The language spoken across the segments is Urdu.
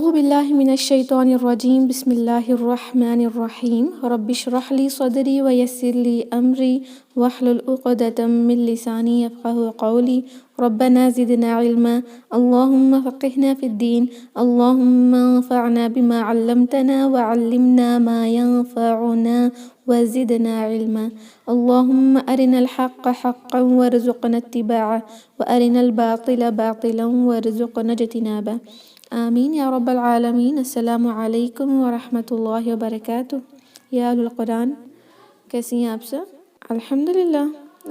اعوذ باللہ من الشیطان الرجیم بسم اللہ الرحمن الرحیم رب اشرح لی صدری ویسر لی امری واحلل عقدۃ من لسانی یفقہوا قولی ربنا زدنا علما اللہم فقہنا فی الدین اللہم انفعنا بما علمتنا وعلمنا ما ينفعنا وزدنا علما اللہم ارنا الحق حقا وارزقنا اتباعه وارنا الباطل باطلا وارزقنا اجتنابه آمین یا رب العالمین۔ السلام علیکم ورحمۃ اللہ وبرکاتہ۔ یا اہل القرآن، کیسی ہیں آپ سب؟ الحمدللہ،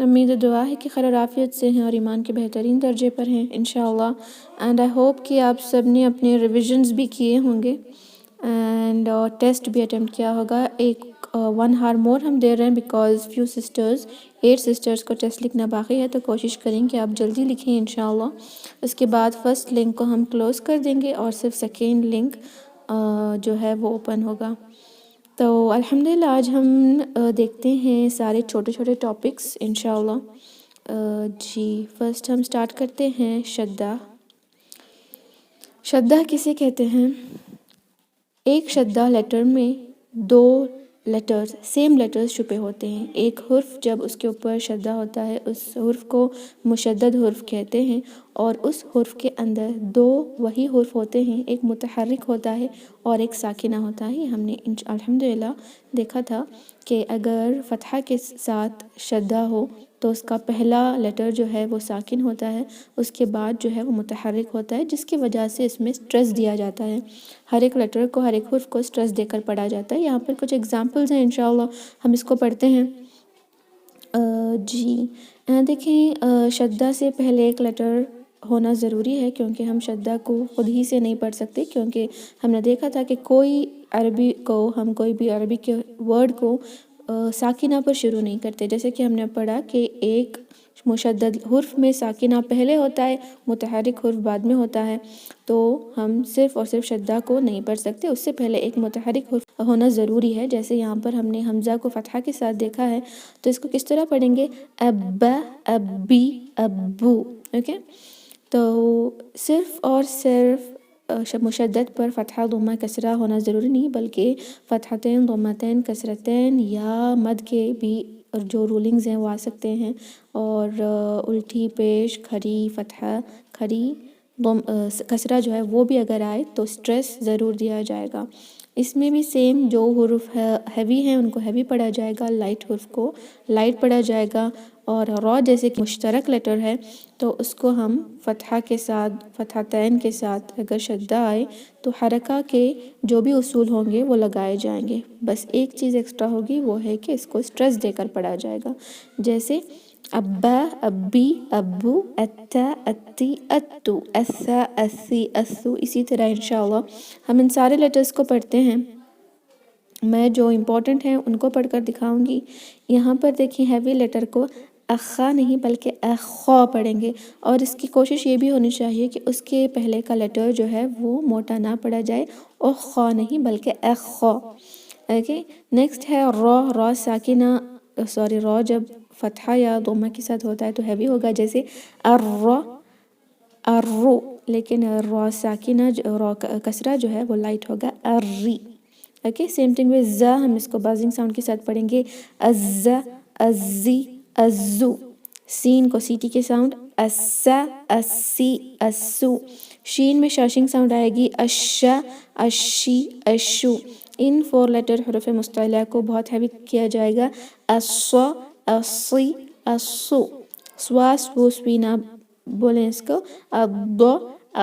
امید و دعا ہے کہ خیر و عافیت سے ہیں اور ایمان کے بہترین درجے پر ہیں انشاءاللہ۔ اینڈ آئی ہوپ کہ آپ سب نے اپنے ریویژنز بھی کیے ہوں گے اینڈ ٹیسٹ بھی اٹیمپٹ کیا ہوگا۔ ایک 1 hour مور ہم دے رہے ہیں بیکاز فیو سسٹرز 8 سسٹرز کو ٹیسٹ لکھنا باقی ہے، تو کوشش کریں کہ آپ جلدی لکھیں انشاءاللہ۔ اس کے بعد فرسٹ لنک کو ہم کلوز کر دیں گے اور صرف سیکنڈ لنک جو ہے وہ اوپن ہوگا۔ تو الحمدللہ آج ہم دیکھتے ہیں سارے چھوٹے چھوٹے ٹاپکس انشاءاللہ۔ جی فرسٹ ہم سٹارٹ کرتے ہیں شدہ۔ شدہ کسے کہتے ہیں؟ ایک شدہ لیٹر میں 2 لیٹرز سیم لیٹرز چھپے ہوتے ہیں۔ ایک حرف جب اس کے اوپر شدہ ہوتا ہے اس حرف کو مشدد حرف کہتے ہیں، اور اس حرف کے اندر 2 وہی حرف ہوتے ہیں، ایک متحرک ہوتا ہے اور ایک ساکنہ ہوتا ہے۔ یہ ہم نے الحمدللہ دیکھا تھا کہ اگر فتحہ کے ساتھ شدہ ہو تو اس کا پہلا لیٹر جو ہے وہ ساکن ہوتا ہے، اس کے بعد جو ہے وہ متحرک ہوتا ہے، جس کی وجہ سے اس میں سٹریس دیا جاتا ہے۔ ہر ایک لیٹر کو، ہر ایک حرف کو سٹریس دے کر پڑھا جاتا ہے۔ یہاں پر کچھ ایگزامپلز ہیں انشاءاللہ، ہم اس کو پڑھتے ہیں۔ جی دیکھیں، شدہ سے پہلے ایک لیٹر ہونا ضروری ہے کیونکہ ہم شدہ کو خود ہی سے نہیں پڑھ سکتے، کیونکہ ہم نے دیکھا تھا کہ کوئی بھی عربی کے ورڈ کو ساکنہ پر شروع نہیں کرتے۔ جیسے کہ ہم نے پڑھا کہ ایک مشدد حرف میں ساکنہ پہلے ہوتا ہے، متحرک حرف بعد میں ہوتا ہے، تو ہم صرف اور صرف شدہ کو نہیں پڑھ سکتے، اس سے پہلے ایک متحرک حرف ہونا ضروری ہے۔ جیسے یہاں پر ہم نے حمزہ کو فتحہ کے ساتھ دیکھا ہے، تو اس کو کس طرح پڑھیں گے؟ ابا، ابی، ابو۔ اوکے، تو صرف اور صرف مشدد پر فتحہ ضمہ کسرہ ہونا ضروری نہیں، بلکہ فتحتین ضمتین کسرتین یا مد کے بھی جو رولنگز ہیں وہ آ سکتے ہیں، اور الٹی، پیش، کھڑی، فتحہ، کھڑی، کسرہ جو ہے وہ بھی اگر آئے تو سٹریس ضرور دیا جائے گا۔ اس میں بھی سیم، جو حروف ہیوی ہیں ان کو ہیوی پڑھا جائے گا، لائٹ حرف کو لائٹ پڑھا جائے گا، اور را جیسے کہ مشترک لیٹر ہے تو اس کو ہم فتحہ کے ساتھ، فتحتین کے ساتھ اگر شدہ آئے تو حرکہ کے جو بھی اصول ہوں گے وہ لگائے جائیں گے۔ بس ایک چیز ایکسٹرا ہوگی، وہ ہے کہ اس کو سٹریس دے کر پڑھا جائے گا، جیسے ابا، ابی، ابو، اتا، اتی، اتو، اسا، اسی، اسو۔ اسی طرح انشاءاللہ ہم ان سارے لیٹرز کو پڑھتے ہیں۔ میں جو امپورٹنٹ ہیں ان کو پڑھ کر دکھاؤں گی۔ یہاں پر دیکھیں، ہیوی لیٹر کو اخا نہیں بلکہ اخا پڑھیں گے، اور اس کی کوشش یہ بھی ہونی چاہیے کہ اس کے پہلے کا لیٹر جو ہے وہ موٹا نہ پڑھا جائے، اخا نہیں بلکہ اخا۔ اوکے، نیکسٹ ہے را ساکنہ، را جب فتحہ یا ضمہ کے ساتھ ہوتا ہے تو ہیوی ہوگا، جیسے ارو، لیکن را ساکنہ، را کسرہ جو ہے وہ لائٹ ہوگا، اری۔ اوکے، سیم تھنگ وذ زا، ہم اس کو بازنگ ساؤنڈ کے ساتھ پڑھیں گے، ازا، ازی، ازو۔ سین کو سیٹی کے ساؤنڈ، اسا، اسی، اسو۔ شین میں شاشنگ ساؤنڈ آئے گی، اشا، اشی، اشو۔ ان 4 لیٹر حروف مستعلیٰ کو بہت ہیوی کیا جائے گا، اسا، اسی، اسو۔ سوا، سو، سوی نہ بولیں اس کو، اضا،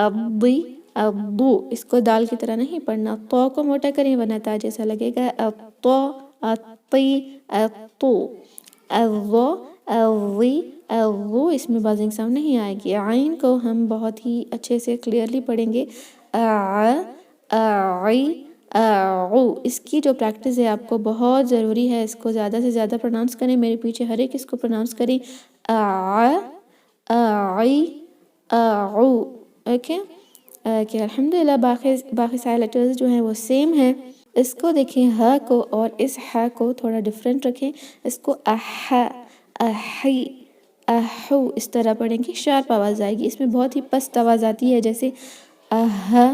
اضی، اضو۔ اس کو دال کی طرح نہیں پڑھنا، تو کو موٹا کریں ورنہ تا جیسا لگے گا، اطا، اطی، اطو۔ اضا، اضی، اضو، اس میں بازنگ ساؤنڈ نہیں آئے گی۔ عین کو ہم بہت ہی اچھے سے کلیئرلی پڑھیں گے، اع، اعی، اعو۔ اس کی جو پریکٹس ہے آپ کو بہت ضروری ہے، اس کو زیادہ سے زیادہ پروناؤنس کریں، میرے پیچھے ہر ایک اس کو پروناؤنس کریں، اع، اعی، اعو۔ اوکے، کہ الحمدللہ باقی سارے لیٹرز جو ہیں وہ سیم ہیں۔ اس کو دیکھیں، ہا کو اور اس ہا کو تھوڑا ڈیفرنٹ رکھیں، اس کو احا، احی، احو اس طرح پڑھیں گے، شارپ آواز آئے گی۔ اس میں بہت ہی پست آواز آتی ہے، جیسے اہا،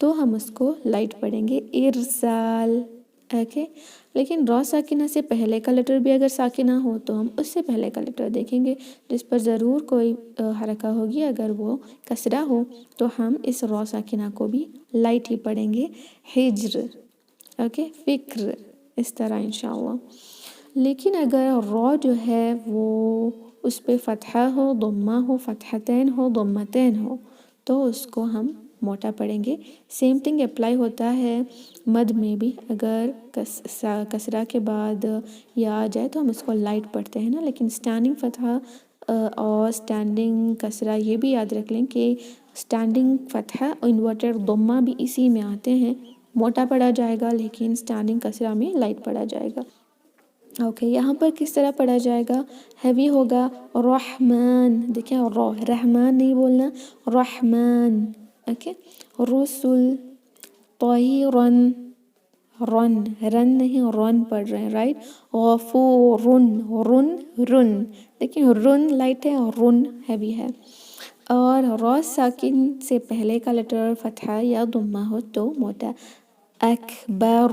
تو ہم اس کو لائٹ پڑھیں گے ارسال. اوکے، لیکن را ساکنہ سے پہلے کا لیٹر بھی اگر ساکنہ ہو تو ہم اس سے پہلے کا لیٹر دیکھیں گے جس پر ضرور کوئی حرکہ ہوگی. اگر وہ کسرہ ہو تو ہم اس را ساکنہ کو بھی لائٹ ہی پڑھیں گے ہجر. اوکے، فکر، اس طرح انشاءاللہ. لیکن اگر را جو ہے وہ اس پہ فتحہ ہو، ضمہ ہو، فتحتین ہو، ضمتین ہو تو اس کو ہم موٹا پڑھیں گے. سیم تھنگ اپلائی ہوتا ہے مد میں بھی. اگر کسرہ کے بعد یا آ جائے تو ہم اس کو لائٹ پڑھتے ہیں نا، لیکن اسٹینڈنگ فتحہ اور اسٹینڈنگ کسرہ یہ بھی یاد رکھ لیں کہ اسٹینڈنگ فتحہ اور انورٹڈ ضمہ بھی اسی میں آتے ہیں. موٹا پڑھا جائے گا لیکن اسٹینڈنگ کسرہ میں لائٹ پڑھا جائے گا. اوکے، یہاں پر کس طرح پڑھا جائے گا؟ ہیوی ہوگا رحمان. دیکھیں رحمان نہیں بولنا، رحمان. اوکے، رسل، طیرن، رن نہیں رن پڑھ رہے ہیں، رائٹ. غفورن، رن. دیکھیں رن لائٹ ہے اور رن ہیوی ہے. اور را ساکن سے پہلے کا لیٹر فتحہ یا ضمہ ہو تو موٹا. اکبر،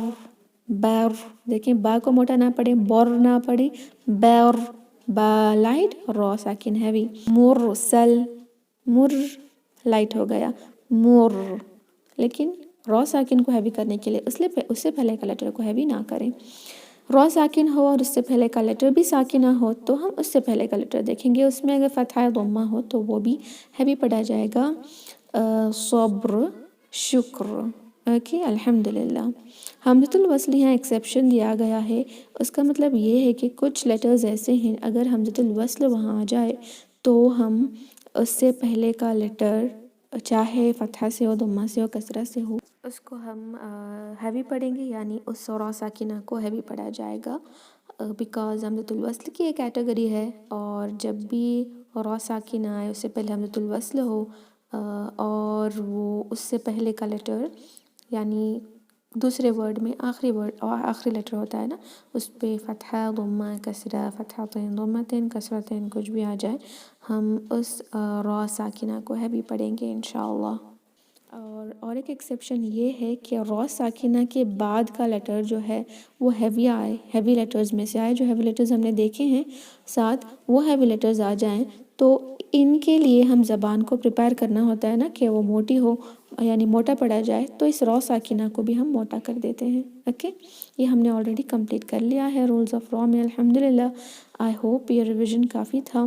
بر. دیکھیں با کو موٹا نہ پڑھیں، بر نہ پڑھیں، بر. با لائٹ، را ساکن ہیوی. مرسل، مر لائٹ ہو گیا، مر. لیکن را ساکن کو ہیوی کرنے کے لیے اس سے پہلے کا لیٹر کو ہیوی نہ کریں. را ساکن ہو اور اس سے پہلے کا لیٹر بھی ساکنہ ہو تو ہم اس سے پہلے کا لیٹر دیکھیں گے. اس میں اگر فتحہ ضمہ ہو تو وہ بھی ہیوی پڑھا جائے گا. صبر، شکر. اوکے، الحمدللہ. حمزۃ الوصل یہاں ایکسیپشن دیا گیا ہے. اس کا مطلب یہ ہے کہ کچھ لیٹرز ایسے ہیں اگر حمزۃ الوصل وہاں آ جائے تو ہم اس سے پہلے کا لیٹر چاہے فتحہ سے ہو، ضمہ سے ہو، کسرہ سے ہو، اس کو ہم ہیوی پڑھیں گے، یعنی اس را ساکنہ کو ہیوی پڑھا جائے گا. بیکاز حمزۃ الوصل کی ایک کیٹیگری ہے اور جب بھی را ساکنہ آئے اس سے پہلے حمزۃ الوصل ہو اور وہ اس سے پہلے کا لیٹر یعنی دوسرے ورڈ میں آخری لیٹر ہوتا ہے نا، اس پہ فتحہ، ضمہ، کسرہ، فتحتین، ضمتین، کسرتین کچھ بھی آ جائے ہم اس را ساکنہ کو ہیوی پڑھیں گے انشاءاللہ. اور ایک ایکسیپشن یہ ہے کہ را ساکنہ کے بعد کا لیٹر جو ہے وہ ہیوی آئے، ہیوی لیٹرز میں سے آئے. جو ہیوی لیٹرز ہم نے دیکھے ہیں ساتھ وہ ہیوی لیٹرز آ جائیں تو ان کے لیے ہم زبان کو پریپیئر کرنا ہوتا ہے نا کہ وہ موٹی ہو، یعنی موٹا پڑھا جائے. تو اس را ساکنہ کو بھی ہم موٹا کر دیتے ہیں. اوکے، یہ ہم نے آلریڈی کمپلیٹ کر لیا ہے رولز آف را میں الحمدللہ. آئی ہوپ یہ ریویژن کافی تھا.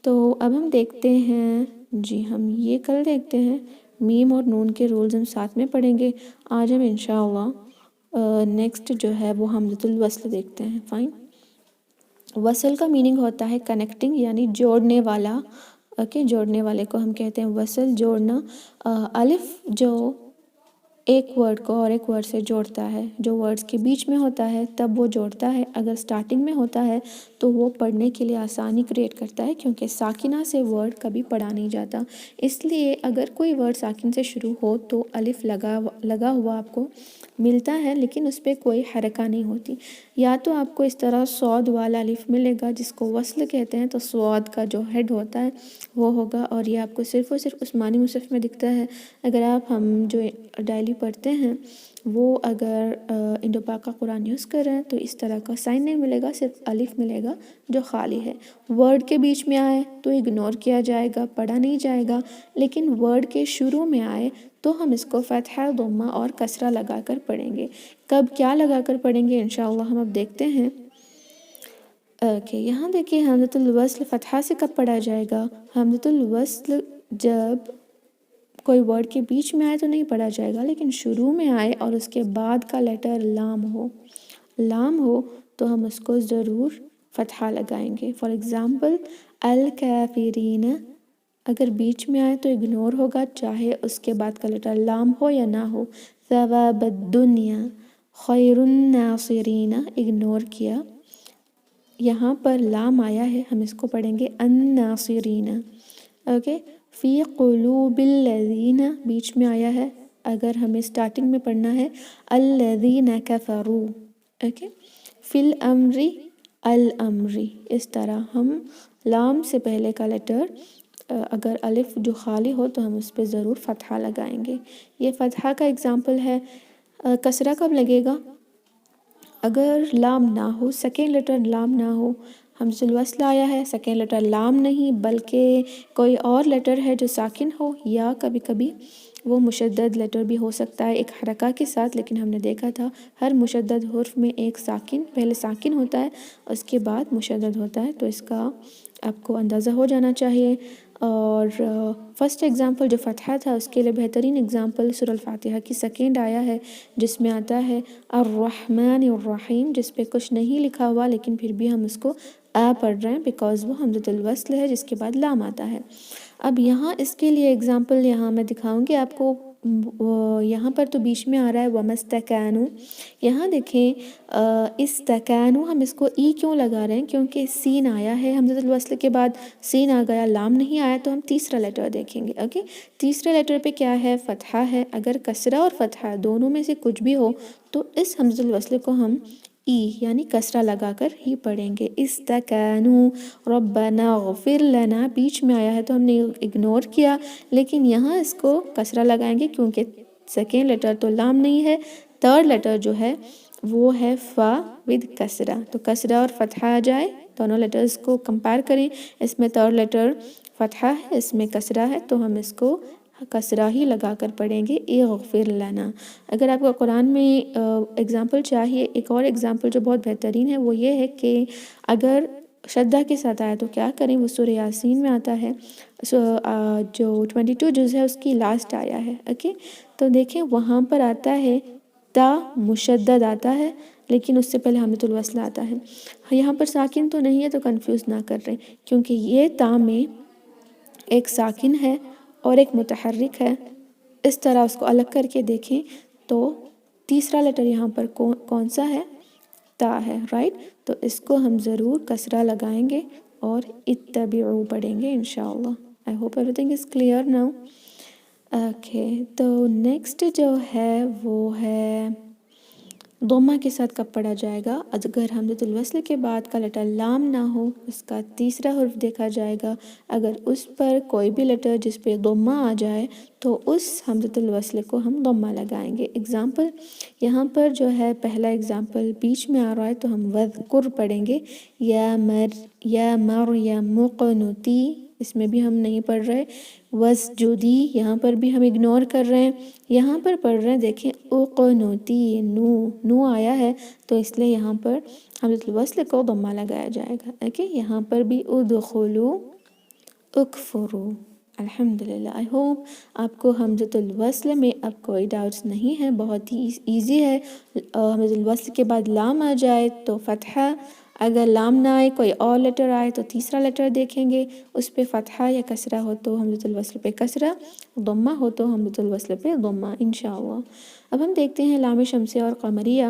تو اب ہم دیکھتے ہیں، جی ہم یہ کل دیکھتے ہیں میم اور نون کے رولز ہم ساتھ میں پڑھیں گے. آج ہم انشاءاللہ نیکسٹ جو ہے وہ حمزۃ الوصل دیکھتے ہیں. فائن. وصل کا میننگ ہوتا ہے کنیکٹنگ، یعنی جوڑنے والا. اوکے، جوڑنے والے کو ہم کہتے ہیں وصل، جوڑنا. الف جو ایک ورڈ کو اور ایک ورڈ سے جوڑتا ہے، جو ورڈز کے بیچ میں ہوتا ہے تب وہ جوڑتا ہے. اگر سٹارٹنگ میں ہوتا ہے تو وہ پڑھنے کے لیے آسانی کریٹ کرتا ہے کیونکہ ساکنہ سے ورڈ کبھی پڑھا نہیں جاتا. اس لیے اگر کوئی ورڈ ساکن سے شروع ہو تو الف لگا ہوا آپ کو ملتا ہے لیکن اس پہ کوئی حرکہ نہیں ہوتی. یا تو آپ کو اس طرح صاد والا الف ملے گا جس کو وصل کہتے ہیں، تو صاد کا جو ہیڈ ہوتا ہے وہ ہوگا، اور یہ آپ کو صرف اور صرف عثمانی مصحف میں دکھتا ہے. اگر ہم جو ڈیلی پڑھتے ہیں وہ اگر انڈو پاک کا قرآن یوز کر رہے ہیں تو اس طرح کا سائن نہیں ملے گا، صرف الف ملے گا جو خالی ہے. ورڈ کے بیچ میں آئے تو اگنور کیا جائے گا، پڑھا نہیں جائے گا. لیکن ورڈ کے شروع میں آئے تو ہم اس کو فتحہ، ضمہ اور کسرہ لگا کر پڑھیں گے. کب کیا لگا کر پڑھیں گے انشاءاللہ ہم اب دیکھتے ہیں. اوکے، یہاں دیکھیں حمزۃ الوصل فتحہ سے کب پڑھا جائے گا؟ حمزۃ الوصل جب کوئی ورڈ کے بیچ میں آئے تو نہیں پڑھا جائے گا، لیکن شروع میں آئے اور اس کے بعد کا لیٹر لام ہو تو ہم اس کو ضرور فتحہ لگائیں گے. فار ایگزامپل الکافرین، اگر بیچ میں آئے تو اگنور ہوگا چاہے اس کے بعد کا لیٹر لام ہو یا نہ ہو. ثواب الدنیا، خیر الناصرین، اگنور کیا. یہاں پر لام آیا ہے ہم اس کو پڑھیں گے الناصرین. اوکے، فی قلوب الذین بیچ میں آیا ہے، اگر ہمیں سٹارٹنگ میں پڑھنا ہے الذین کفروا. اوکے، فی الامر الامری. اس طرح ہم لام سے پہلے کا لیٹر اگر الف جو خالی ہو تو ہم اس پہ ضرور فتحہ لگائیں گے. یہ فتحہ کا اگزامپل ہے. کسرہ کب لگے گا؟ اگر لام نہ ہو، سیکنڈ لیٹر لام نہ ہو، حمزۃ الوصل آیا ہے، سیکنڈ لیٹر لام نہیں بلکہ کوئی اور لیٹر ہے جو ساکن ہو، یا کبھی کبھی وہ مشدد لیٹر بھی ہو سکتا ہے ایک حرکہ کے ساتھ، لیکن ہم نے دیکھا تھا ہر مشدد حرف میں ایک ساکن، پہلے ساکن ہوتا ہے اس کے بعد مشدد ہوتا ہے، تو اس کا آپ کو اندازہ ہو جانا چاہیے. اور فرسٹ ایگزامپل جو فتحہ تھا اس کے لیے بہترین ایگزامپل سورہ الفاتحہ کی سیکنڈ آیا ہے، جس میں آتا ہے الرحمن الرحیم، جس پہ کچھ نہیں لکھا ہوا لیکن پھر بھی ہم اس کو پڑھ رہے ہیں بیکاز وہ حمزۃ الوصل ہے جس کے بعد لام آتا ہے. اب یہاں اس کے لیے ایگزامپل یہاں میں دکھاؤں گی آپ کو. یہاں پر تو بیچ میں آ رہا ہے وَمَسْتَكَانُوا. یہاں دیکھیں استکانو ہم اس کو ای کیوں لگا رہے ہیں؟ کیونکہ سین آیا ہے حمزۃ الوصل کے بعد، سین آ گیا، لام نہیں آیا، تو ہم تیسرا لیٹر دیکھیں گے. اوکے، تیسرے لیٹر پہ کیا ہے؟ فتحہ ہے. اگر کسرہ اور فتحہ دونوں میں سے کچھ بھی ہو تو اس حمزۃ الوصل کو ہم ای یعنی کسرہ لگا کر ہی پڑھیں گے. استکانو ربنا اغفر لنا بیچ میں آیا ہے تو ہم نے اگنور کیا، لیکن یہاں اس کو کسرہ لگائیں گے کیونکہ سیکنڈ لیٹر تو لام نہیں ہے، تھرڈ لیٹر جو ہے وہ ہے فا ود کسرہ. تو کسرہ اور فتحہ آ جائے، دونوں لیٹرز کو کمپیئر کریں، اس میں تھرڈ لیٹر فتحہ ہے، اس میں کسرہ ہے، تو ہم اس کو کسرہ ہی لگا کر پڑھیں گے اغفر لنا. اگر آپ کو قرآن میں ایگزامپل چاہیے، ایک اور ایگزامپل جو بہت بہترین ہے وہ یہ ہے کہ اگر شدہ کے ساتھ آیا تو کیا کریں؟ وہ سورہ یاسین میں آتا ہے، جو 22 جز ہے اس کی لاسٹ آیا ہے. اوکے، تو دیکھیں وہاں پر آتا ہے تا مشدد آتا ہے، لیکن اس سے پہلے حمزۃ الوصل آتا ہے. یہاں پر ساکن تو نہیں ہے تو کنفیوز نہ کر رہے، کیونکہ یہ تا میں ایک ساکن ہے اور ایک متحرک ہے. اس طرح اس کو الگ کر کے دیکھیں تو تیسرا لیٹر یہاں پر کون سا ہے؟ تا ہے، رائٹ. تو اس کو ہم ضرور کسرہ لگائیں گے اور اتبعوا پڑھیں گے انشاءاللہ. I hope everything is clear now. Okay, تو نیکسٹ جو ہے وہ ہے ضمہ کے ساتھ کب پڑھا جائے گا؟ اگر حمزۃ الوصل کے بعد کا لیٹر لام نہ ہو، اس کا تیسرا حرف دیکھا جائے گا. اگر اس پر کوئی بھی لیٹر جس پہ ضمہ آ جائے تو اس حمزۃ الوصل کو ہم ضمہ لگائیں گے. ایگزامپل یہاں پر جو ہے پہلا ایگزامپل بیچ میں آ رہا ہے تو ہم وذکر پڑھیں گے، یا مریم قنوتی، اس میں بھی ہم نہیں پڑھ رہے. وسجدی، یہاں پر بھی ہم اگنور کر رہے ہیں. یہاں پر پڑھ رہے ہیں، دیکھیں اقنوتی، نو آیا ہے تو اس لیے یہاں پر حمزۃ الوصل کو ضمہ لگایا جائے گا. اوکے، یہاں پر بھی ادخلوا اکفروا. الحمدللہ، آئی ہوپ آپ کو حمزۃ الوصل میں اب کوئی ڈاؤٹس نہیں ہے، بہت ہی ایزی ہے. حمزۃ الوصل کے بعد لام آ جائے تو فتحہ، اگر لام نہ آئے کوئی اور لیٹر آئے تو تیسرا لیٹر دیکھیں گے، اس پہ فتحہ یا کسرہ ہو تو حمزۃ الوصل پہ کسرہ، ضمہ ہو تو حمزۃ الوصل پہ ضمہ انشاءاللہ. اب ہم دیکھتے ہیں لام شمسیہ اور قمریہ.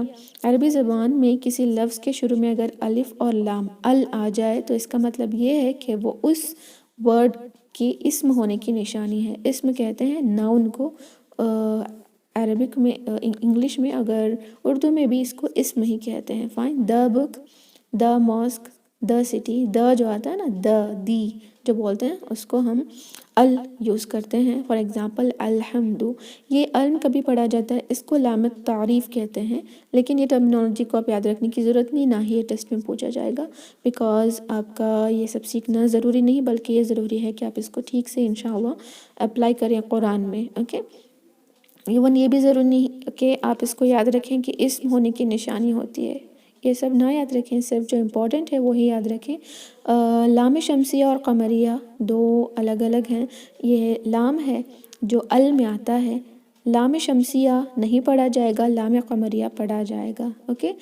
عربی زبان میں کسی لفظ کے شروع میں اگر الف اور لام آ جائے تو اس کا مطلب یہ ہے کہ وہ اس ورڈ کی اسم ہونے کی نشانی ہے. اسم کہتے ہیں ناؤن کو عربک میں، انگلش میں، اگر اردو میں بھی اس کو اسم ہی کہتے ہیں. Fine, the book, the mask, the city, the جو آتا ہے نا، دی جو بولتے ہیں اس کو ہم ال یوز کرتے ہیں. فار ایگزامپل الحمد، یہ علم کبھی پڑھا جاتا ہے، اس کو لام تعریف کہتے ہیں، لیکن یہ ٹرمینالوجی کو آپ یاد رکھنے کی ضرورت نہیں، نہ ہی یہ ٹیسٹ میں پوچھا جائے گا، بیکاز آپ کا یہ سب سیکھنا ضروری نہیں، بلکہ یہ ضروری ہے کہ آپ اس کو ٹھیک سے انشاءاللہ اپلائی کریں قرآن میں. اوکے، ایون یہ بھی ضروری نہیں کہ آپ اس کو یاد رکھیں کہ اسم ہونے کی نشانی ہوتی ہے، یہ سب نہ یاد رکھیں، صرف جو امپورٹنٹ ہے وہی یاد رکھیں. لام شمسیہ اور قمریہ دو الگ الگ ہیں. یہ لام ہے جو ال میں آتا ہے، لام شمسیہ نہیں پڑھا جائے گا، لام قمریہ پڑھا جائے گا. اوکے،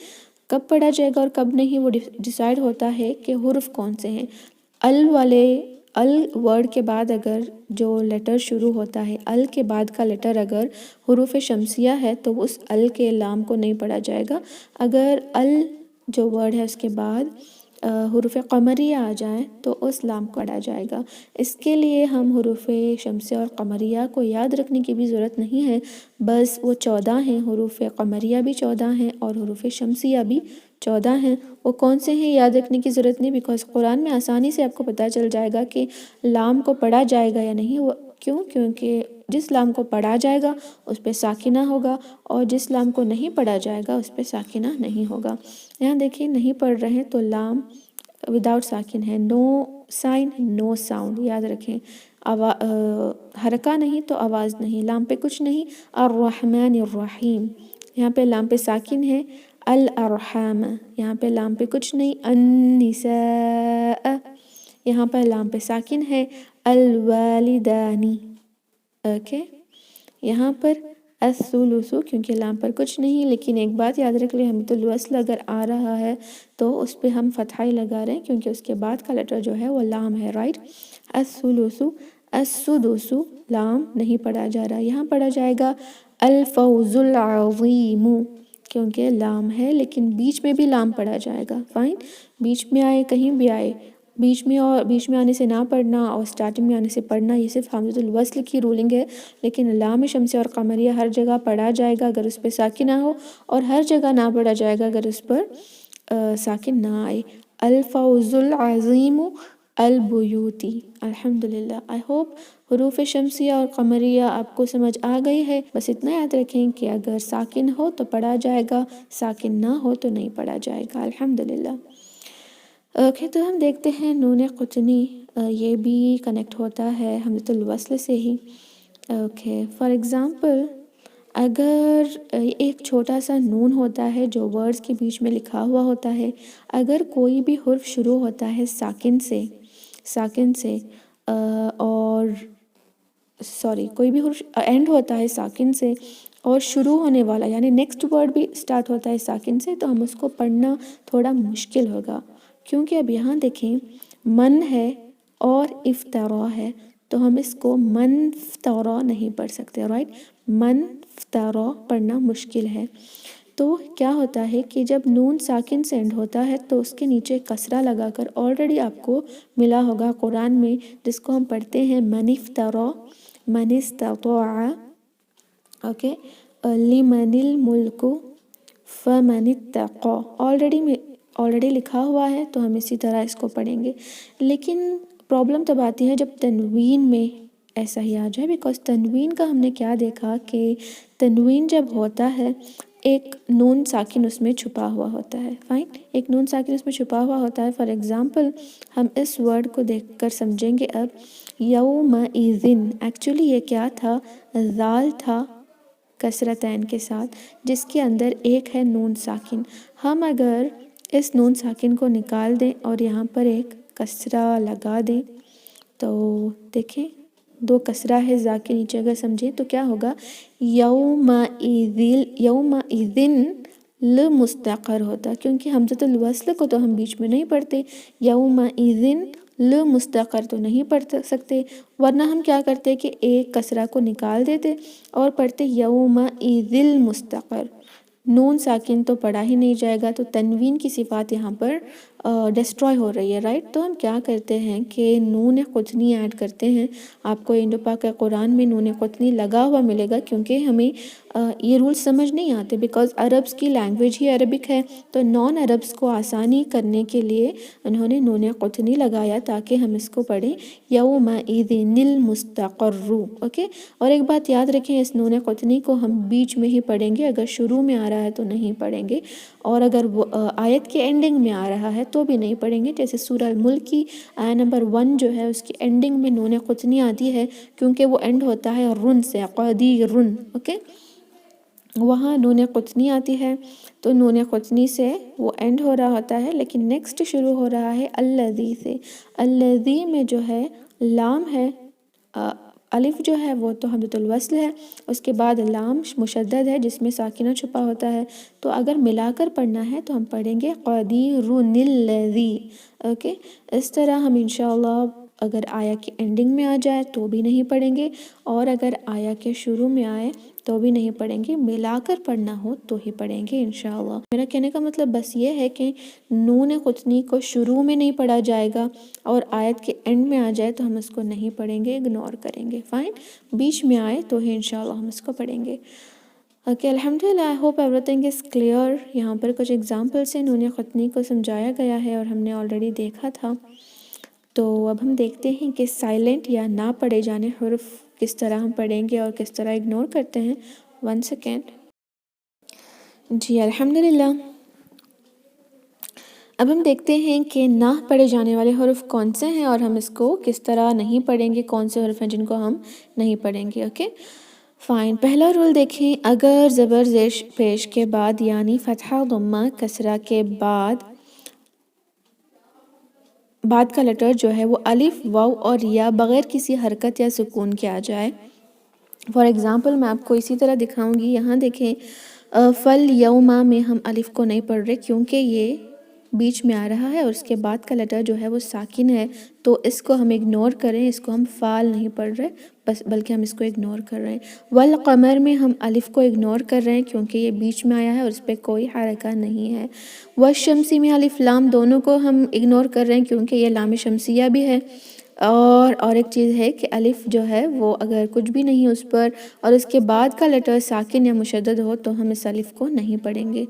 کب پڑھا جائے گا اور کب نہیں وہ ڈیسائیڈ ہوتا ہے کہ حرف کون سے ہیں. ال ورڈ کے بعد اگر جو لیٹر شروع ہوتا ہے، ال کے بعد کا لیٹر اگر حروف شمسیہ ہے تو اس ال کے لام کو نہیں پڑھا جائے گا. اگر ال جو ورڈ ہے اس کے بعد حروف قمریہ آ جائیں تو اس لام کو پڑھا جائے گا۔ اس کے لیے ہم حروف شمسیہ اور قمریہ کو یاد رکھنے کی بھی ضرورت نہیں ہے، بس وہ 14 ہیں، حروف قمریہ بھی 14 ہیں اور حروف شمسیہ بھی 14 ہیں۔ وہ کون سے ہیں یاد رکھنے کی ضرورت نہیں، بیکاز قرآن میں آسانی سے آپ کو پتہ چل جائے گا کہ لام کو پڑھا جائے گا یا نہیں۔ کیونکہ جس لام کو پڑھا جائے گا اس پہ ساکنہ ہوگا اور جس لام کو نہیں پڑھا جائے گا اس پہ ساکنہ نہیں ہوگا۔ یہاں دیکھیں نہیں پڑھ رہے ہیں تو لام وداؤٹ ساکن ہے، نو سائن نو ساؤنڈ، یاد رکھیں۔ حرکہ نہیں تو آواز نہیں، لام پہ کچھ نہیں۔ الرحمن الرحیم، یہاں پہ لام پہ ساکن ہے۔ الارحام، یہاں پہ لام پہ کچھ نہیں۔ النساء، یہاں پر لام پہ ساکن ہے۔ الوالدانی، اوکے، یہاں پر الثلث، کیونکہ لام پر کچھ نہیں، لیکن ایک بات یاد رکھ لیں، حمزۃ الوصل اگر آ رہا ہے تو اس پہ ہم فتحہ ہی لگا رہے ہیں کیونکہ اس کے بعد کا لیٹر جو ہے وہ لام ہے، رائٹ۔ الثلث، السدس، لام نہیں پڑھا جا رہا، یہاں پڑھا جائے گا الفوز العظیم، کیونکہ لام ہے لیکن بیچ میں بھی لام پڑھا جائے گا، فائن، بیچ میں آئے کہیں بھی آئے، بیچ میں آنے سے نہ پڑھنا اور سٹارٹنگ میں آنے سے پڑھنا، یہ صرف حمزۃ الوصل کی رولنگ ہے، لیکن لام شمسیہ اور قمریہ ہر جگہ پڑھا جائے گا اگر اس پہ ساکن نہ ہو، اور ہر جگہ نہ پڑھا جائے گا اگر اس پر ساکن نہ آئے۔ الفوز العظیم البیوتی، الحمدللہ۔ آئی ہوپ حروف شمسیہ اور قمریہ آپ کو سمجھ آ گئی ہے، بس اتنا یاد رکھیں کہ اگر ساکن ہو تو پڑھا جائے گا، ساکن نہ ہو تو نہیں پڑھا جائے گا، الحمدللہ۔ اوکے، تو ہم دیکھتے ہیں نون قطنی، یہ بھی کنیکٹ ہوتا ہے حمزۃ الوصل سے ہی۔ اوکے، فار ایگزامپل اگر ایک چھوٹا سا نون ہوتا ہے جو ورڈز کے بیچ میں لکھا ہوا ہوتا ہے، اگر کوئی بھی حرف شروع ہوتا ہے ساکن سے اور کوئی بھی حرف اینڈ ہوتا ہے ساکن سے اور شروع ہونے والا یعنی نیکسٹ ورڈ بھی سٹارٹ ہوتا ہے ساکن سے، تو ہم اس کو پڑھنا تھوڑا مشکل ہوگا، کیونکہ اب یہاں دیکھیں من ہے اور افترا ہے، تو ہم اس کو منفترا نہیں پڑھ سکتے، رائٹ، منفترا پڑھنا مشکل ہے۔ تو کیا ہوتا ہے کہ جب نون ساکن سے اینڈ ہوتا ہے تو اس کے نیچے کسرہ لگا کر، آلریڈی آپ کو ملا ہوگا قرآن میں، جس کو ہم پڑھتے ہیں من افترا من استطاع، اوکے، لمن الملک فمن اتقى، آلریڈی لکھا ہوا ہے تو ہم اسی طرح اس کو پڑھیں گے، لیکن پرابلم تب آتی ہے جب تنوین میں ایسا ہی آ جائے، بیکاز تنوین کا ہم نے کیا دیکھا کہ تنوین جب ہوتا ہے ایک نون ساکن اس میں چھپا ہوا ہوتا ہے، فائن، ایک نون ساکن اس میں چھپا ہوا ہوتا ہے۔ فار ایگزامپل ہم اس ورڈ کو دیکھ کر سمجھیں گے اب، یومئذ، ایکچولی یہ کیا تھا، ذال تھا کسرتین کے ساتھ، جس کے اندر ایک ہے نون ساکن، ہم اگر اس نون ساکن کو نکال دیں اور یہاں پر ایک کسرہ لگا دیں تو دیکھیں دو کسرہ ہے زا کے نیچے، اگر سمجھیں تو کیا ہوگا، یومئذ مستقر ہوتا، کیونکہ حمزۃ الوصل کو تو ہم بیچ میں نہیں پڑھتے، یومئذ مستقر تو نہیں پڑھ سکتے، ورنہ ہم کیا کرتے کہ ایک کسرہ کو نکال دیتے اور پڑھتے یومئذ مستقر، نون ساکن تو پڑھا ہی نہیں جائے گا، تو تنوین کی صفات یہاں پر ڈسٹروائے ہو رہی ہے، رائٹ۔ تو ہم کیا کرتے ہیں کہ نون قطنی ایڈ کرتے ہیں، آپ کو انڈو پاک قرآن میں نون قطنی لگا ہوا ملے گا، کیونکہ ہمیں یہ رول سمجھ نہیں آتے، بیکاز عربس کی لینگویج ہی عربک ہے، تو نان عربس کو آسانی کرنے کے لیے انہوں نے نون قطنی لگایا تاکہ ہم اس کو پڑھیں یومئذ المستقر، اوکے۔ اور ایک بات یاد رکھیں، اس نون قطنی کو ہم بیچ میں ہی پڑھیں گے، اگر شروع میں آ رہا ہے تو نہیں پڑھیں گے، اور اگر وہ آیت کے اینڈنگ میں آ رہا ہے تو بھی نہیں پڑھیں گے، جیسے سورہ الملک کی آیت نمبر 1 جو ہے اس کی اینڈنگ میں نون قطنی آتی ہے، کیونکہ وہ اینڈ ہوتا ہے رن سے، قدیر، اوکے، وہاں نون قطنی آتی ہے، تو نون قطنی سے وہ اینڈ ہو رہا ہوتا ہے، لیکن نیکسٹ شروع ہو رہا ہے الذی سے، الذی میں جو ہے لام ہے، الف جو ہے وہ تو حمزۃ الوصل ہے، اس کے بعد لام مشدد ہے جس میں ساکنہ چھپا ہوتا ہے، تو اگر ملا کر پڑھنا ہے تو ہم پڑھیں گے قدیر الذی، اوکے۔ اس طرح ہم انشاءاللہ اگر آیا کے اینڈنگ میں آ جائے تو بھی نہیں پڑھیں گے، اور اگر آیا کے شروع میں آئے تو بھی نہیں پڑھیں گے، ملا کر پڑھنا ہو تو ہی پڑھیں گے انشاءاللہ۔ میرا کہنے کا مطلب بس یہ ہے کہ نون قطنی کو شروع میں نہیں پڑھا جائے گا، اور آیت کے اینڈ میں آ جائے تو ہم اس کو نہیں پڑھیں گے، اگنور کریں گے، فائن۔ بیچ میں آئے تو ہی انشاءاللہ ہم اس کو پڑھیں گے۔ اوکے، الحمدللہ، I hope every thing is clear. یہاں پر کچھ ایگزامپل سے نون قطنی کو سمجھایا گیا ہے اور ہم نے آلریڈی دیکھا تھا۔ تو اب ہم دیکھتے ہیں کہ سائلنٹ یا نہ پڑھے جانے حرف کس طرح ہم پڑھیں گے اور کس طرح اگنور کرتے ہیں۔ 1 سیکنڈ۔ جی الحمدللہ، اب ہم دیکھتے ہیں کہ نہ پڑھے جانے والے حرف کون سے ہیں اور ہم اس کو کس طرح نہیں پڑھیں گے، کون سے حرف ہیں جن کو ہم نہیں پڑھیں گے۔ اوکے فائن، پہلا رول دیکھیں، اگر زبر زیر پیش کے بعد یعنی فتحہ ضمہ کسرہ کے بعد کا لیٹر جو ہے وہ الف، واو اور یا بغیر کسی حرکت یا سکون کے آ جائے۔ فار ایگزامپل میں آپ کو اسی طرح دکھاؤں گی، یہاں دیکھیں فَالْيَوْمَ میں ہم الف کو نہیں پڑھ رہے کیونکہ یہ بیچ میں آ رہا ہے اور اس کے بعد کا لیٹر جو ہے وہ ساکن ہے، تو اس کو ہم اگنور کریں، اس کو ہم فال نہیں پڑھ رہے بس بلکہ ہم اس کو اگنور کر رہے ہیں۔ والقمر میں ہم الف کو اگنور کر رہے ہیں کیونکہ یہ بیچ میں آیا ہے اور اس پہ کوئی حرکہ نہیں ہے۔ والشمسی میں الف لام دونوں کو ہم اگنور کر رہے ہیں کیونکہ یہ لام شمسیہ بھی ہے، اور ایک چیز ہے کہ الف جو ہے وہ اگر کچھ بھی نہیں اس پر اور اس کے بعد کا لیٹر ساکن یا مشدد ہو تو ہم اس الف کو نہیں پڑھیں گے۔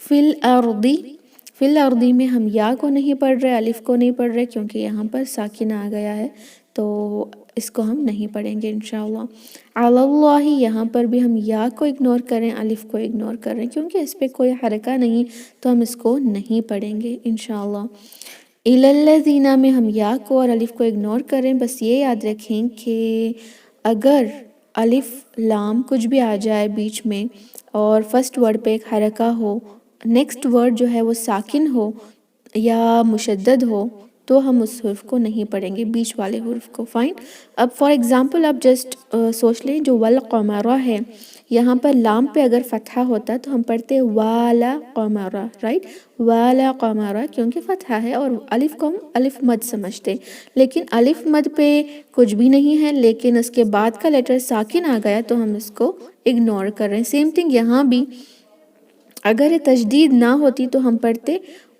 فی الارضی میں ہم یا کو نہیں پڑھ رہے، الف کو نہیں پڑھ رہے کیونکہ یہاں پر ساکن آ گیا ہے تو اس کو ہم نہیں پڑھیں گے انشاءاللہ۔ علی اللہ، یہاں پر بھی ہم یا کو اگنور کریں، الف کو اگنور کر رہے ہیں کیونکہ اس پہ کوئی حرکہ نہیں تو ہم اس کو نہیں پڑھیں گے انشاءاللہ۔ الی الذین میں ہم یا کو اور الف کو اگنور کریں، بس یہ یاد رکھیں کہ اگر الف لام کچھ بھی آ جائے بیچ میں اور فرسٹ ورڈ پہ ایک حرکہ ہو، نیکسٹ ورڈ جو ہے وہ ساکن ہو یا مشدد ہو تو ہم اس حرف کو نہیں پڑھیں گے، بیچ والے حرف کو، فائن۔ اب فار ایگزامپل آپ جسٹ سوچ لیں، جو والقمر ہے یہاں پر لام پہ اگر فتحہ ہوتا تو ہم پڑھتے والا قمر، رائٹ، والا قمر، کیونکہ فتحہ ہے اور الف کو ہم الف مد سمجھتے، لیکن الف مد پہ کچھ بھی نہیں ہے لیکن اس کے بعد کا لیٹر ساکن آ گیا تو ہم اس کو اگنور کر رہے ہیں۔ سیم تھنگ یہاں بھی، اگر یہ تشدید نہ ہوتی تو ہم پڑھتے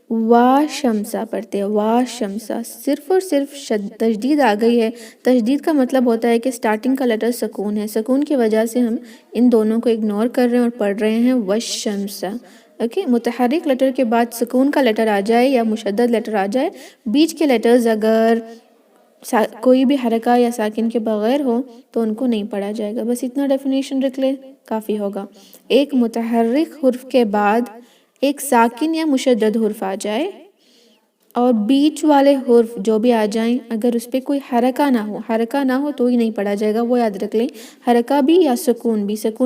وا شمسا، پڑھتے وا شمسا، صرف اور صرف تشدید آ گئی ہے۔ تشدید کا مطلب ہوتا ہے کہ سٹارٹنگ کا لیٹر سکون ہے، سکون کی وجہ سے ہم ان دونوں کو اگنور کر رہے ہیں اور پڑھ رہے ہیں وشمسا۔ اوکے، متحرک لیٹر کے بعد سکون کا لیٹر آ جائے یا مشدد لیٹر آ جائے، بیچ کے لیٹرز اگر کوئی بھی حرکہ یا ساکن کے بغیر ہو تو ان کو نہیں پڑھا جائے گا۔ بس اتنا ڈیفینیشن رکھ لے کافی ہوگا۔ ایک متحرک حرف کے بعد ایک ساکن یا مشدد حرف آ جائے اور بیچ والے حرف جو بھی آ جائیں اگر اس پہ کوئی حرکہ نہ ہو تو ہی نہیں پڑھا جائے گا، وہ یاد رکھ لیں۔ حرکہ بھی یا سکون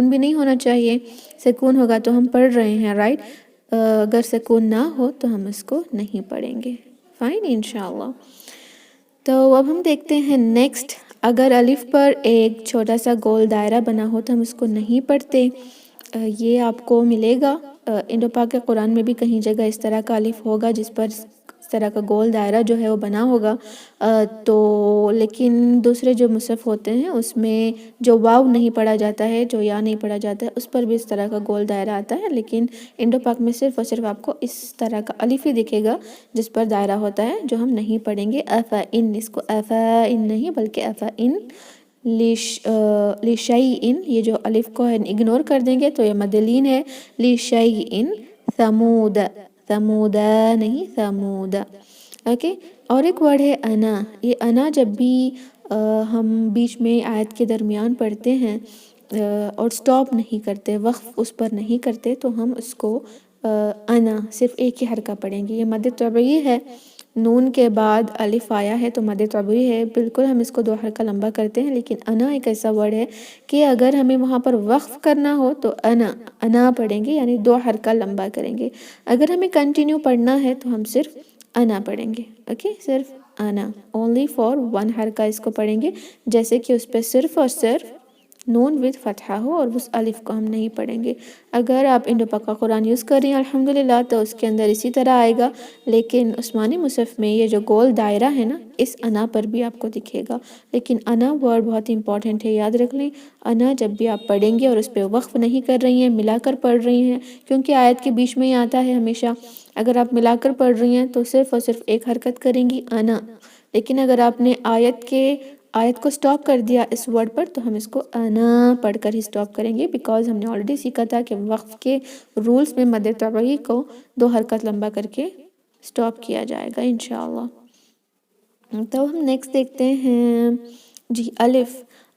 بھی نہیں ہونا چاہیے، سکون ہوگا تو ہم پڑھ رہے ہیں، رائٹ، اگر سکون نہ ہو تو ہم اس کو نہیں پڑھیں گے، فائن انشاءاللہ۔ تو اب ہم دیکھتے ہیں نیکسٹ، اگر الف پر ایک چھوٹا سا گول دائرہ بنا ہو تو ہم اس کو نہیں پڑھتے۔ یہ آپ کو ملے گا انڈو پاک کے قرآن میں بھی کہیں جگہ اس طرح کا الف ہوگا جس پر اس طرح کا گول دائرہ جو ہے وہ بنا ہوگا، تو لیکن دوسرے جو مصحف ہوتے ہیں اس میں جو واو نہیں پڑھا جاتا ہے، جو یا نہیں پڑھا جاتا ہے، اس پر بھی اس طرح کا گول دائرہ آتا ہے، لیکن انڈو پاک میں صرف اور صرف آپ کو اس طرح کا الف ہی دکھے گا جس پر دائرہ ہوتا ہے، جو ہم نہیں پڑھیں گے۔ افا-ان، اس کو افا-ان نہیں بلکہ افا-ان لِشَيْءٍ، یہ جو الف کو اگنور کر دیں گے تو یہ مدلین ہے، لِشَيْءٍ ثمود، ثمودا نہیں ثمود۔ اوکے، اور ایک ورڈ ہے انا، یہ انا جب بھی ہم بیچ میں آیت کے درمیان پڑھتے ہیں اور سٹاپ نہیں کرتے، وقف اس پر نہیں کرتے تو ہم اس کو انا صرف ایک ہی حرکہ پڑھیں گے۔ یہ مد طبعی ہے، نون کے بعد الف آیا ہے تو مد طبعی ہے، بالکل ہم اس کو 2 حرکہ لمبا کرتے ہیں، لیکن انا ایک ایسا ورڈ ہے کہ اگر ہمیں وہاں پر وقف کرنا ہو تو انا پڑھیں گے، یعنی 2 حرکہ لمبا کریں گے۔ اگر ہمیں کنٹینیو پڑھنا ہے تو ہم صرف انا پڑھیں گے، اوکے، صرف انا، اونلی فار 1 حرکہ اس کو پڑھیں گے، جیسے کہ اس پہ صرف اور صرف نون وتھ فتحہ ہو اور اس الف کو ہم نہیں پڑھیں گے۔ اگر آپ انڈو پکا قرآن یوز کر رہی ہیں الحمدللہ تو اس کے اندر اسی طرح آئے گا، لیکن عثمانی مصحف میں یہ جو گول دائرہ ہے نا، اس انا پر بھی آپ کو دکھے گا، لیکن انا ورڈ بہت امپورٹنٹ ہے، یاد رکھ لیں۔ انا جب بھی آپ پڑھیں گے اور اس پہ وقف نہیں کر رہی ہیں، ملا کر پڑھ رہی ہیں، کیونکہ آیت کے بیچ میں ہی آتا ہے ہمیشہ، اگر آپ ملا کر پڑھ رہی ہیں تو صرف اور صرف ایک حرکت کریں گی انا، لیکن اگر آپ نے آیت کو سٹاپ کر دیا اس ورڈ پر تو ہم اس کو انا پڑھ کر ہی سٹاپ کریں گے، بیکاز ہم نے آلریڈی سیکھا تھا کہ وقف کے رولز میں مد طبعی کو 2 حرکت لمبا کر کے سٹاپ کیا جائے گا انشاءاللہ۔ تو ہم نیکسٹ دیکھتے ہیں جی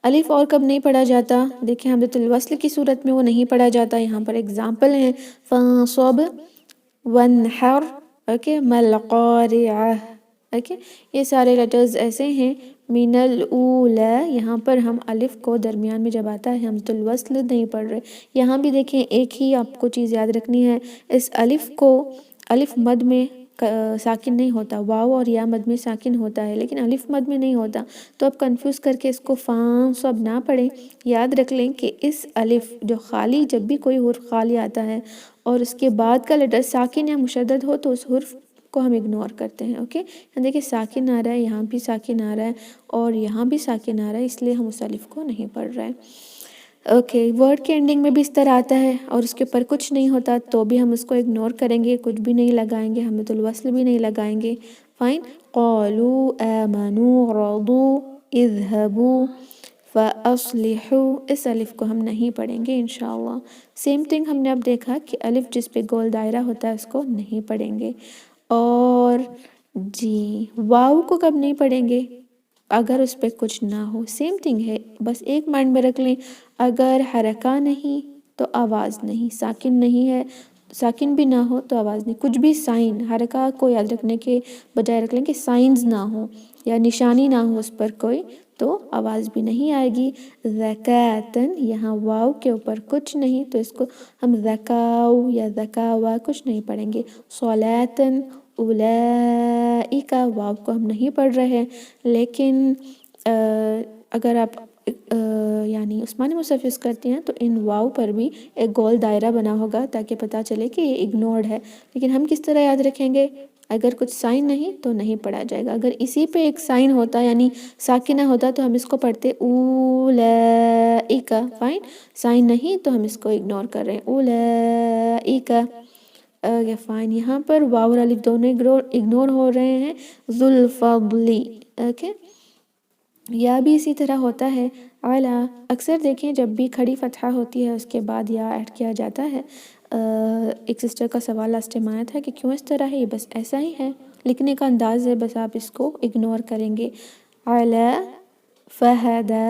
الف اور کب نہیں پڑھا جاتا؟ دیکھیں حمزۃ الوصل کی صورت میں وہ نہیں پڑھا جاتا، یہاں پر اگزامپل ہیں فانصب وانحر، اوکے، ملقارعہ، اوکے، یہ سارے لیٹرز ایسے ہیں۔ من الاولی، یہاں پر ہم الف کو درمیان میں جب آتا ہے حمزۃ الوصل نہیں پڑھ رہے، یہاں بھی دیکھیں ایک ہی آپ کو چیز یاد رکھنی ہے، اس الف مد میں ساکن نہیں ہوتا، واو اور یا مد میں ساکن ہوتا ہے لیکن الف مد میں نہیں ہوتا، تو آپ کنفیوز کر کے اس کو فانصب نہ پڑھیں، یاد رکھ لیں کہ اس الف جو خالی، جب بھی کوئی حرف خالی آتا ہے اور اس کے بعد کا لیٹر ساکن یا مشدد ہو تو اس حرف کو ہم اگنور کرتے ہیں، اوکے، دیکھیں ساکن آ رہا ہے، یہاں بھی ساکن آ رہا ہے اور یہاں بھی ساکن آ رہا ہے، اس لیے ہم اس الف کو نہیں پڑھ رہے ہیں، اوکے۔ ورڈ کے اینڈنگ میں بھی اس طرح آتا ہے اور اس کے اوپر کچھ نہیں ہوتا تو بھی ہم اس کو اگنور کریں گے، کچھ بھی نہیں لگائیں گے، حمزۃ الوصل بھی نہیں لگائیں گے، فائن۔ قالوا آمنوا رضوا اذهبوا فاصلحوا، اس الف کو ہم نہیں پڑھیں گے انشاءاللہ۔ سیم تھنگ ہم نے اب دیکھا کہ الف جس پہ گول دائرہ ہوتا ہے اس کو نہیں پڑھیں گے، اور جی واو کو کب نہیں پڑھیں گے؟ اگر اس پہ کچھ نہ ہو، سیم تھنگ ہے، بس ایک مائنڈ میں رکھ لیں، اگر حرکہ نہیں تو آواز نہیں، ساکن نہیں ہے، ساکن بھی نہ ہو تو آواز نہیں، کچھ بھی سائن، حرکہ کو یاد رکھنے کے بجائے رکھ لیں کہ سائنز نہ ہو یا نشانی نہ ہو اس پر کوئی، تو آواز بھی نہیں آئے گی۔ زکاتن، یہاں واو کے اوپر کچھ نہیں تو اس کو ہم زکاو یا زکاوا کچھ نہیں پڑھیں گے۔ صلاتن، اولئک، واو کو ہم نہیں پڑھ رہے ہیں، لیکن اگر آپ یعنی عثمانی مصحف یوز کرتے ہیں تو ان واو پر بھی ایک گول دائرہ بنا ہوگا تاکہ پتہ چلے کہ یہ اگنورڈ ہے، لیکن ہم کس طرح یاد رکھیں گے؟ اگر کچھ سائن نہیں تو نہیں پڑھا جائے گا، اگر اسی پہ ایک سائن ہوتا یعنی ساکنہ ہوتا تو ہم اس کو پڑھتے اولئک، فائن، سائن نہیں تو ہم اس کو اگنور کر رہے ہیں، اولئک، فائن۔ یہاں پر واو اور الف دونوں اگنور ہو رہے ہیں، ذوالفضلی، اوکے۔ یا بھی اسی طرح ہوتا ہے، اعلیٰ، اکثر دیکھیں جب بھی کھڑی فتحہ ہوتی ہے اس کے بعد یا ایڈ کیا جاتا ہے، ایک سسٹر کا سوال لاسٹ ٹائم آیا تھا کہ کیوں اس طرح ہے، یہ بس ایسا ہی ہے، لکھنے کا انداز ہے، بس آپ اس کو اگنور کریں گے۔ اعلیٰ، فہدى،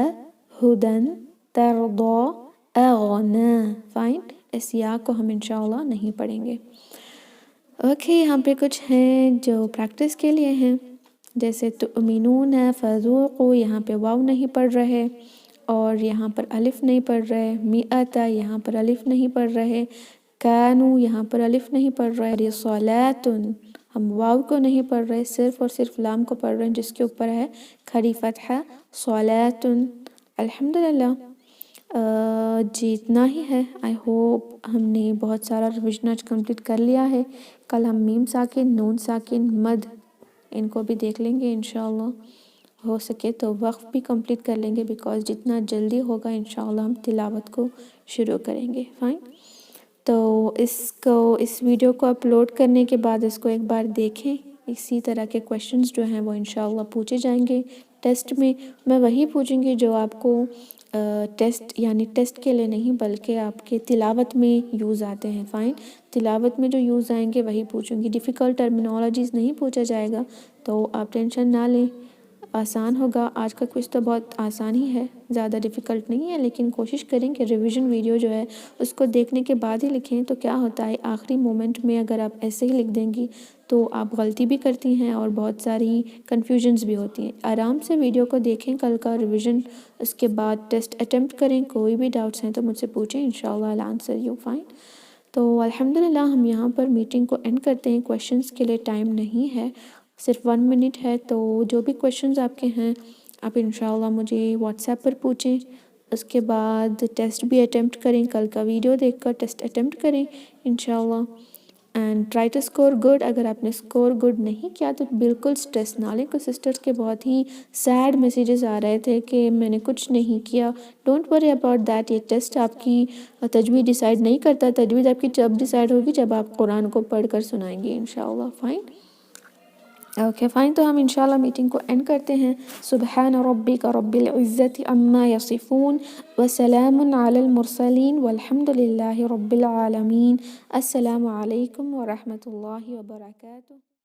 ہدن، ترضى، اغنى، فائن، اس یا کو ہم انشاءاللہ نہیں پڑھیں گے، اوکے۔ یہاں پہ کچھ ہیں جو پریکٹس کے لیے ہیں، جیسے تؤمنون فذوقوا، یہاں پہ واو نہیں پڑھ رہے اور یہاں پر الف نہیں پڑھ رہے، مئۃ، یہاں پر الف نہیں پڑھ رہے، کانوا، یہاں پر الف نہیں پڑھ رہے، صلاۃ، ہم واو کو نہیں پڑھ رہے، صرف اور صرف لام کو پڑھ رہے ہیں جس کے اوپر ہے کھڑی فتحہ، صلاۃ، الحمدللہ۔ جی اتنا ہی ہے، آئی ہوپ ہم نے بہت سارا ریویژن آج کمپلیٹ کر لیا ہے، کل ہم میم ساکن، نون ساکن، مد، ان کو بھی دیکھ لیں گے انشاءاللہ، ہو سکے تو وقف بھی کمپلیٹ کر لیں گے، بیکاز جتنا جلدی ہوگا انشاءاللہ ہم تلاوت کو شروع کریں گے، فائن۔ تو اس ویڈیو کو اپلوڈ کرنے کے بعد اس کو ایک بار دیکھیں، اسی طرح کے کویشچنز جو ہیں وہ انشاءاللہ پوچھے جائیں گے ٹیسٹ میں، میں وہی پوچھوں گی جو آپ کو ٹیسٹ کے لیے نہیں بلکہ آپ کے تلاوت میں یوز آتے ہیں، فائن، تلاوت میں جو یوز آئیں گے وہی پوچھوں گی، ڈیفیکلٹ ٹرمینالوجیز نہیں پوچھا جائے گا، تو آپ ٹینشن نہ لیں، آسان ہوگا، آج کا کوئز تو بہت آسان ہی ہے، زیادہ ڈیفیکلٹ نہیں ہے، لیکن کوشش کریں کہ ریویژن ویڈیو جو ہے اس کو دیکھنے کے بعد ہی لکھیں، تو کیا ہوتا ہے آخری مومنٹ میں اگر آپ ایسے ہی لکھ دیں گی تو آپ غلطی بھی کرتی ہیں اور بہت ساری کنفیوژنز بھی ہوتی ہیں، آرام سے ویڈیو کو دیکھیں، کل کا ریویژن، اس کے بعد ٹیسٹ اٹیمپٹ کریں، کوئی بھی ڈاؤٹس ہیں تو مجھ سے پوچھیں، انشاءاللہ I'll answer you، فائن۔ تو الحمدللہ ہم یہاں پر میٹنگ کو اینڈ کرتے ہیں، کویشچنز کے لیے ٹائم نہیں ہے، صرف 1 منٹ ہے، تو جو بھی کویشچنز آپ کے ہیں آپ انشاءاللہ مجھے واٹس ایپ پر پوچھیں، اس کے بعد ٹیسٹ بھی اٹیمپٹ کریں، کل کا ویڈیو دیکھ کر ٹیسٹ اٹیمپٹ کریں انشاءاللہ، and try to score good. اگر آپ نے اسکور گڈ نہیں کیا تو بالکل اسٹریس نہ لیں، کچھ سسٹرس کے بہت ہی سیڈ میسیجز آ رہے تھے کہ میں نے کچھ نہیں کیا۔ ڈونٹ وری اباؤٹ دیٹ، یہ ٹیسٹ آپ کی تجوید ڈیسائیڈ نہیں کرتا، تجوید آپ کی جب ڈیسائیڈ ہوگی جب آپ قرآن کو پڑھ کر سنائیں گے انشاءاللہ۔ فائن، اوکے فائن، تو ہم انشاءاللہ میٹنگ کو اینڈ کرتے ہیں۔ سبحان ربک رب العزت عما یصفون وسلام علی المرسلین والحمد للہ رب العالمین۔ السلام علیکم ورحمۃ اللہ وبرکاتہ۔